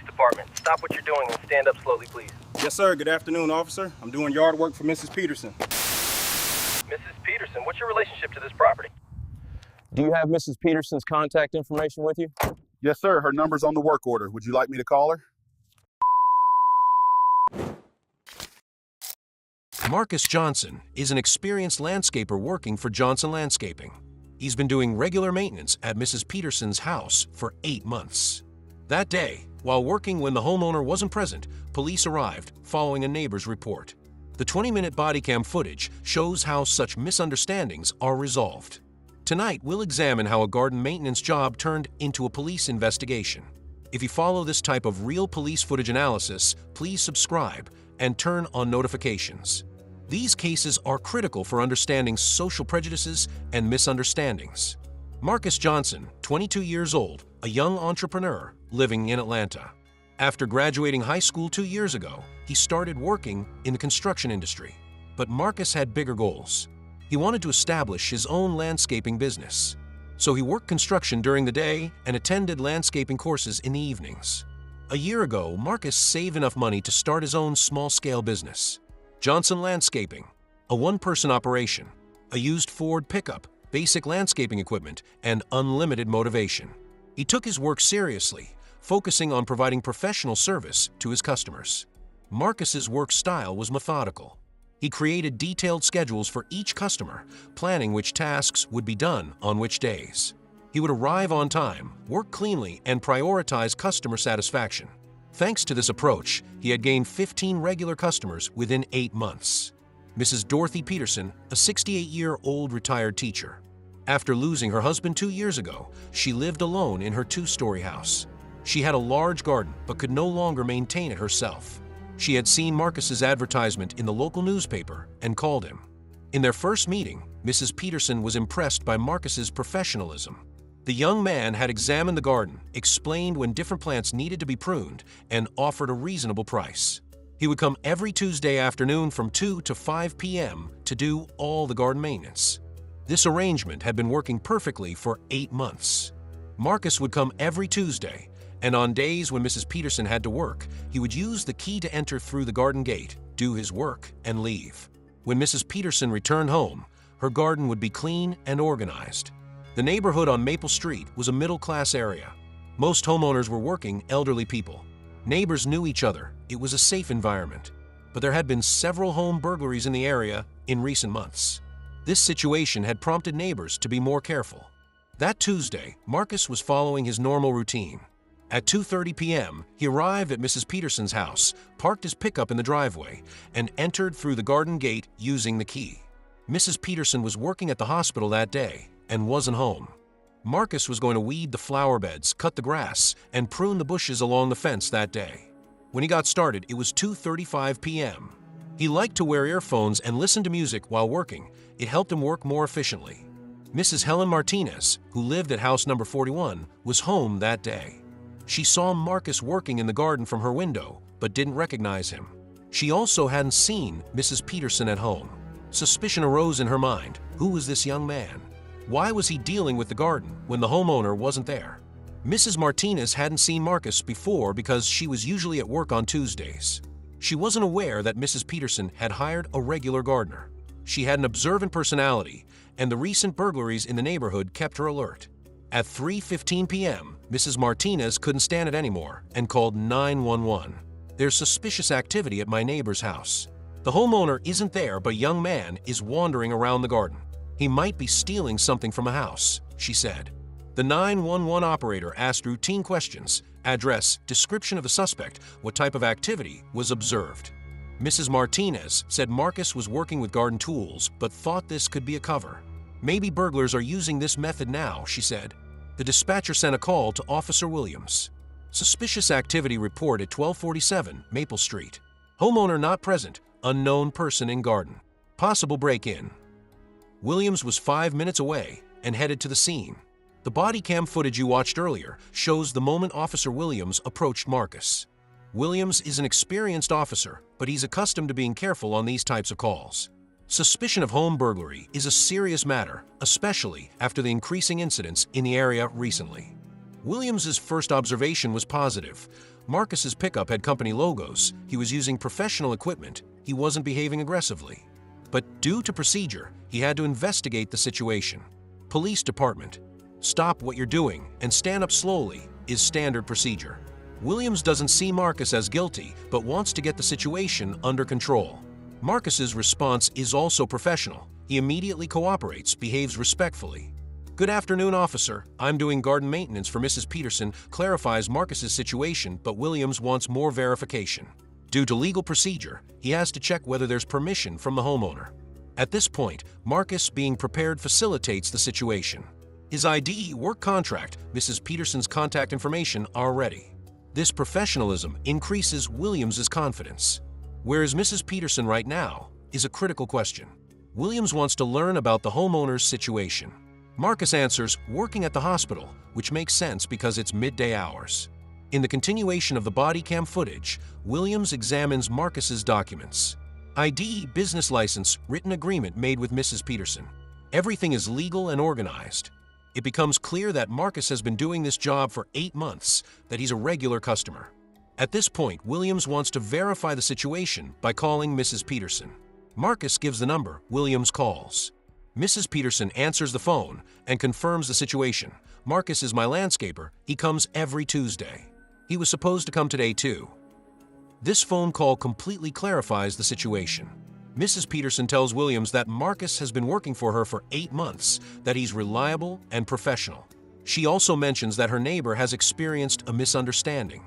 Police Department. Stop what you're doing and stand up slowly, please. Yes, sir. Good afternoon, officer. I'm doing yard work for Mrs. Peterson. Mrs. Peterson, what's your relationship to this property? Do you have Mrs. Peterson's contact information with you? Yes, sir. Her number's on the work order. Would you like me to call her? Marcus Johnson is an experienced landscaper working for Johnson Landscaping. He's been doing regular maintenance at Mrs. Peterson's house for 8 months. That day, while working when the homeowner wasn't present, police arrived following a neighbor's report. The 20-minute body cam footage shows how such misunderstandings are resolved. Tonight, we'll examine how a garden maintenance job turned into a police investigation. If you follow this type of real police footage analysis, please subscribe and turn on notifications. These cases are critical for understanding social prejudices and misunderstandings. Marcus Johnson, 22 years old, a young entrepreneur living in Atlanta. After graduating high school 2 years ago, he started working in the construction industry. But Marcus had bigger goals. He wanted to establish his own landscaping business. So he worked construction during the day and attended landscaping courses in the evenings. A year ago, Marcus saved enough money to start his own small-scale business. Johnson Landscaping, a one-person operation, a used Ford pickup, basic landscaping equipment, and unlimited motivation. He took his work seriously, focusing on providing professional service to his customers. Marcus's work style was methodical. He created detailed schedules for each customer, planning which tasks would be done on which days. He would arrive on time, work cleanly, and prioritize customer satisfaction. Thanks to this approach, he had gained 15 regular customers within 8 months. Mrs. Dorothy Peterson, a 68-year-old retired teacher. After losing her husband 2 years ago, she lived alone in her 2-story house. She had a large garden but could no longer maintain it herself. She had seen Marcus's advertisement in the local newspaper and called him. In their first meeting, Mrs. Peterson was impressed by Marcus's professionalism. The young man had examined the garden, explained when different plants needed to be pruned, and offered a reasonable price. He would come every Tuesday afternoon from 2 to 5 p.m. to do all the garden maintenance. This arrangement had been working perfectly for 8 months. Marcus would come every Tuesday, and on days when Mrs. Peterson had to work, he would use the key to enter through the garden gate, do his work, and leave. When Mrs. Peterson returned home, her garden would be clean and organized. The neighborhood on Maple Street was a middle-class area. Most homeowners were working elderly people. Neighbors knew each other. It was a safe environment. But there had been several home burglaries in the area in recent months. This situation had prompted neighbors to be more careful. That Tuesday, Marcus was following his normal routine. At 2:30 p.m., he arrived at Mrs. Peterson's house, parked his pickup in the driveway, and entered through the garden gate using the key. Mrs. Peterson was working at the hospital that day and wasn't home. Marcus was going to weed the flower beds, cut the grass, and prune the bushes along the fence that day. When he got started, it was 2:35 p.m. He liked to wear earphones and listen to music while working. It helped him work more efficiently. Mrs. Helen Martinez, who lived at house number 41, was home that day. She saw Marcus working in the garden from her window, but didn't recognize him. She also hadn't seen Mrs. Peterson at home. Suspicion arose in her mind. Who was this young man? Why was he dealing with the garden when the homeowner wasn't there? Mrs. Martinez hadn't seen Marcus before because she was usually at work on Tuesdays. She wasn't aware that Mrs. Peterson had hired a regular gardener. She had an observant personality, and the recent burglaries in the neighborhood kept her alert. At 3:15 p.m., Mrs. Martinez couldn't stand it anymore and called 911. "There's suspicious activity at my neighbor's house. The homeowner isn't there, but a young man is wandering around the garden. He might be stealing something from a house," she said. The 911 operator asked routine questions: address, description of the suspect, what type of activity was observed. Mrs. Martinez said Marcus was working with garden tools, but thought this could be a cover. "Maybe burglars are using this method now," she said. The dispatcher sent a call to Officer Williams. Suspicious activity report at 1247 Maple Street. Homeowner not present, unknown person in garden. Possible break-in. Williams was 5 minutes away and headed to the scene. The body cam footage you watched earlier shows the moment Officer Williams approached Marcus. Williams is an experienced officer, but he's accustomed to being careful on these types of calls. Suspicion of home burglary is a serious matter, especially after the increasing incidents in the area recently. Williams's first observation was positive. Marcus's pickup had company logos, he was using professional equipment, he wasn't behaving aggressively. But due to procedure, he had to investigate the situation. Police department. Stop what you're doing and stand up slowly is standard procedure. Williams doesn't see Marcus as guilty, but wants to get the situation under control. Marcus's response is also professional. He immediately cooperates, behaves respectfully. "Good afternoon, officer. I'm doing garden maintenance for Mrs. Peterson," clarifies Marcus's situation, but Williams wants more verification. Due to legal procedure, he has to check whether there's permission from the homeowner. At this point, Marcus, being prepared, facilitates the situation. His ID, work contract, Mrs. Peterson's contact information are ready. This professionalism increases Williams's confidence. Where is Mrs. Peterson right now is a critical question. Williams wants to learn about the homeowner's situation. Marcus answers, working at the hospital, which makes sense because it's midday hours. In the continuation of the body cam footage, Williams examines Marcus's documents. ID, business license, written agreement made with Mrs. Peterson. Everything is legal and organized. It becomes clear that Marcus has been doing this job for 8 months, that he's a regular customer. At this point, Williams wants to verify the situation by calling Mrs. Peterson. Marcus gives the number. Williams calls. Mrs. Peterson answers the phone and confirms the situation. "Marcus is my landscaper. He comes every Tuesday. He was supposed to come today too." This phone call completely clarifies the situation. Mrs. Peterson tells Williams that Marcus has been working for her for 8 months, that he's reliable and professional. She also mentions that her neighbor has experienced a misunderstanding.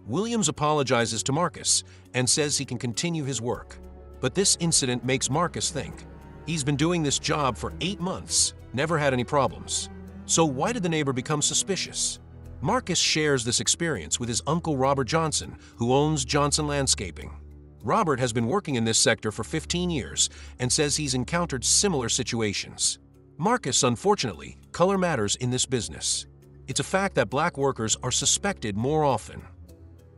Williams apologizes to Marcus and says he can continue his work. But this incident makes Marcus think. He's been doing this job for 8 months, never had any problems. So why did the neighbor become suspicious? Marcus shares this experience with his uncle Robert Johnson, who owns Johnson Landscaping. Robert has been working in this sector for 15 years and says he's encountered similar situations. Marcus, unfortunately, color matters in this business. It's a fact that black workers are suspected more often.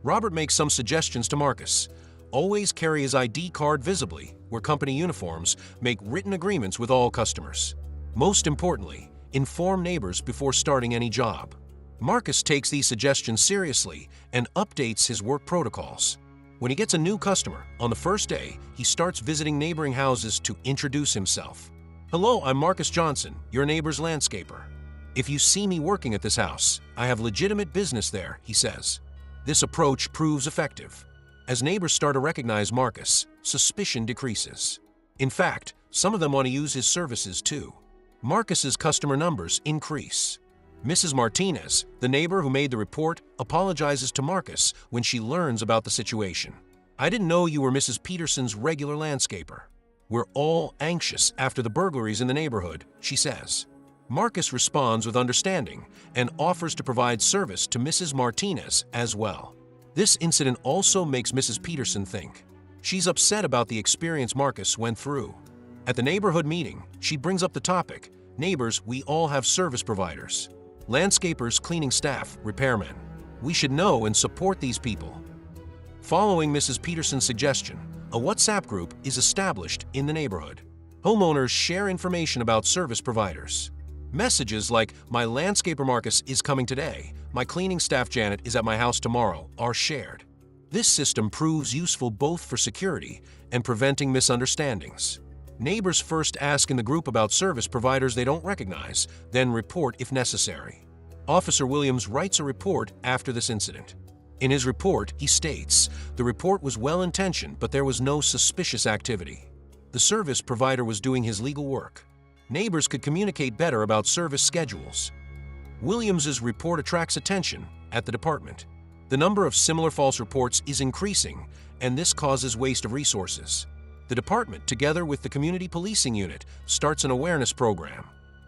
Robert makes some suggestions to Marcus. Always carry his ID card visibly, wear company uniforms, make written agreements with all customers. Most importantly, inform neighbors before starting any job. Marcus takes these suggestions seriously and updates his work protocols. When he gets a new customer, on the first day, he starts visiting neighboring houses to introduce himself. "Hello, I'm Marcus Johnson, your neighbor's landscaper. If you see me working at this house, I have legitimate business there," he says. This approach proves effective. As neighbors start to recognize Marcus, suspicion decreases. In fact, some of them want to use his services too. Marcus's customer numbers increase. Mrs. Martinez, the neighbor who made the report, apologizes to Marcus when she learns about the situation. "I didn't know you were Mrs. Peterson's regular landscaper. We're all anxious after the burglaries in the neighborhood," she says. Marcus responds with understanding and offers to provide service to Mrs. Martinez as well. This incident also makes Mrs. Peterson think. She's upset about the experience Marcus went through. At the neighborhood meeting, she brings up the topic, "Neighbors, we all have service providers. Landscapers, cleaning staff, repairmen. We should know and support these people." Following Mrs. Peterson's suggestion, a WhatsApp group is established in the neighborhood. Homeowners share information about service providers. Messages like, "My landscaper Marcus is coming today," "My cleaning staff Janet is at my house tomorrow," are shared. This system proves useful both for security and preventing misunderstandings. Neighbors first ask in the group about service providers they don't recognize, then report if necessary. Officer Williams writes a report after this incident. In his report, he states, "The report was well-intentioned, but there was no suspicious activity. The service provider was doing his legal work. Neighbors could communicate better about service schedules." Williams's report attracts attention at the department. The number of similar false reports is increasing, and this causes waste of resources. The department, together with the community policing unit, starts an awareness program.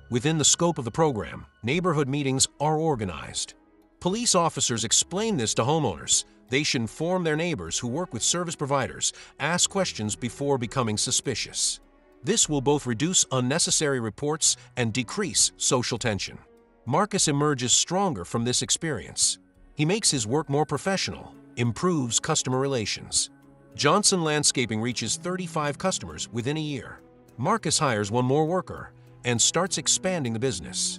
Within the scope of the program, neighborhood meetings are organized. Police officers explain this to homeowners. They should inform their neighbors who work with service providers, ask questions before becoming suspicious. This will both reduce unnecessary reports and decrease social tension. Marcus emerges stronger from this experience. He makes his work more professional, improves customer relations. Johnson Landscaping reaches 35 customers within a year. Marcus hires one more worker and starts expanding the business.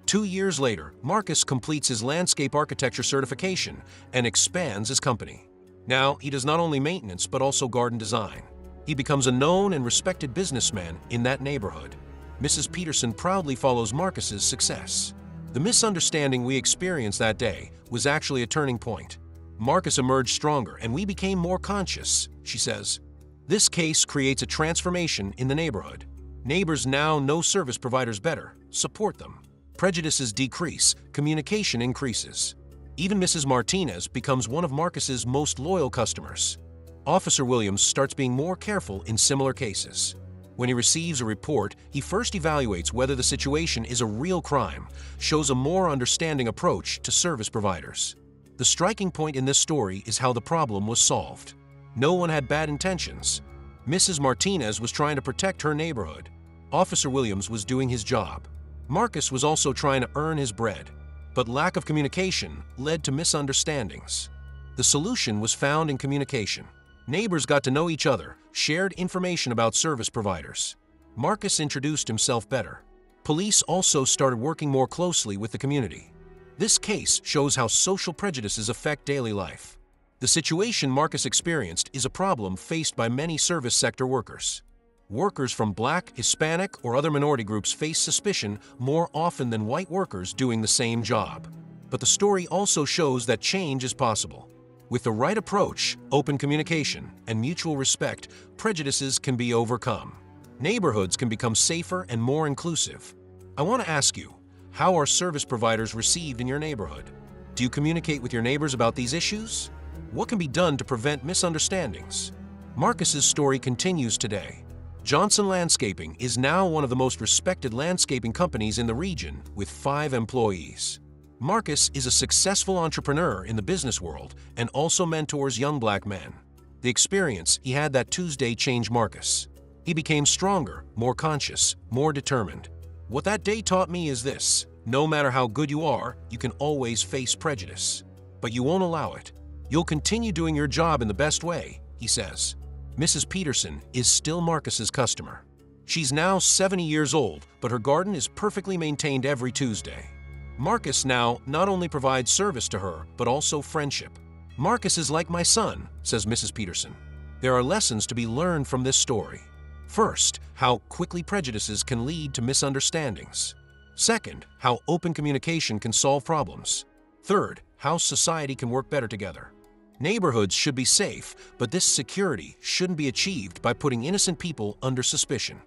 2 years later, Marcus completes his landscape architecture certification and expands his company. Now, he does not only maintenance but also garden design. He becomes a known and respected businessman in that neighborhood. Mrs. Peterson proudly follows Marcus's success. The misunderstanding we experienced that day was actually a turning point. Marcus emerged stronger and we became more conscious, she says. This case creates a transformation in the neighborhood. Neighbors now know service providers better, support them. Prejudices decrease, communication increases. Even Mrs. Martinez becomes one of Marcus's most loyal customers. Officer Williams starts being more careful in similar cases. When he receives a report, he first evaluates whether the situation is a real crime, shows a more understanding approach to service providers. The striking point in this story is how the problem was solved. No one had bad intentions. Mrs. Martinez was trying to protect her neighborhood. Officer Williams was doing his job. Marcus was also trying to earn his bread. But lack of communication led to misunderstandings. The solution was found in communication. Neighbors got to know each other, shared information about service providers. Marcus introduced himself better. Police also started working more closely with the community. This case shows how social prejudices affect daily life. The situation Marcus experienced is a problem faced by many service sector workers. Workers from Black, Hispanic, or other minority groups face suspicion more often than white workers doing the same job. But the story also shows that change is possible. With the right approach, open communication, and mutual respect, prejudices can be overcome. Neighborhoods can become safer and more inclusive. I want to ask you, how are service providers received in your neighborhood? Do you communicate with your neighbors about these issues? What can be done to prevent misunderstandings? Marcus's story continues today. Johnson Landscaping is now one of the most respected landscaping companies in the region with 5 employees. Marcus is a successful entrepreneur in the business world and also mentors young Black men. The experience he had that Tuesday changed Marcus. He became stronger, more conscious, more determined. What that day taught me is this: no matter how good you are, you can always face prejudice. But you won't allow it. You'll continue doing your job in the best way, he says. Mrs. Peterson is still Marcus's customer. She's now 70 years old, but her garden is perfectly maintained every Tuesday. Marcus now not only provides service to her, but also friendship. Marcus is like my son, says Mrs. Peterson. There are lessons to be learned from this story. First, how quickly prejudices can lead to misunderstandings. Second, how open communication can solve problems. Third, how society can work better together. Neighborhoods should be safe, but this security shouldn't be achieved by putting innocent people under suspicion.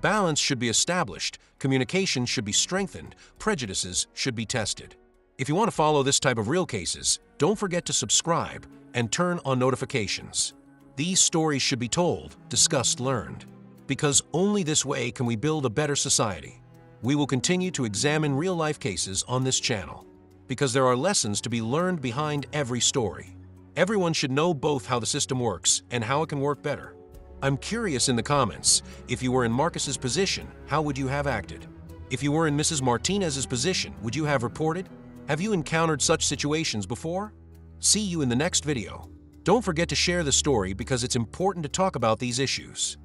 Balance should be established, communication should be strengthened, prejudices should be tested. If you want to follow this type of real cases, don't forget to subscribe and turn on notifications. These stories should be told, discussed, learned. Because only this way can we build a better society. We will continue to examine real-life cases on this channel, because there are lessons to be learned behind every story. Everyone should know both how the system works and how it can work better. I'm curious in the comments, if you were in Marcus's position, how would you have acted? If you were in Mrs. Martinez's position, would you have reported? Have you encountered such situations before? See you in the next video. Don't forget to share the story because it's important to talk about these issues.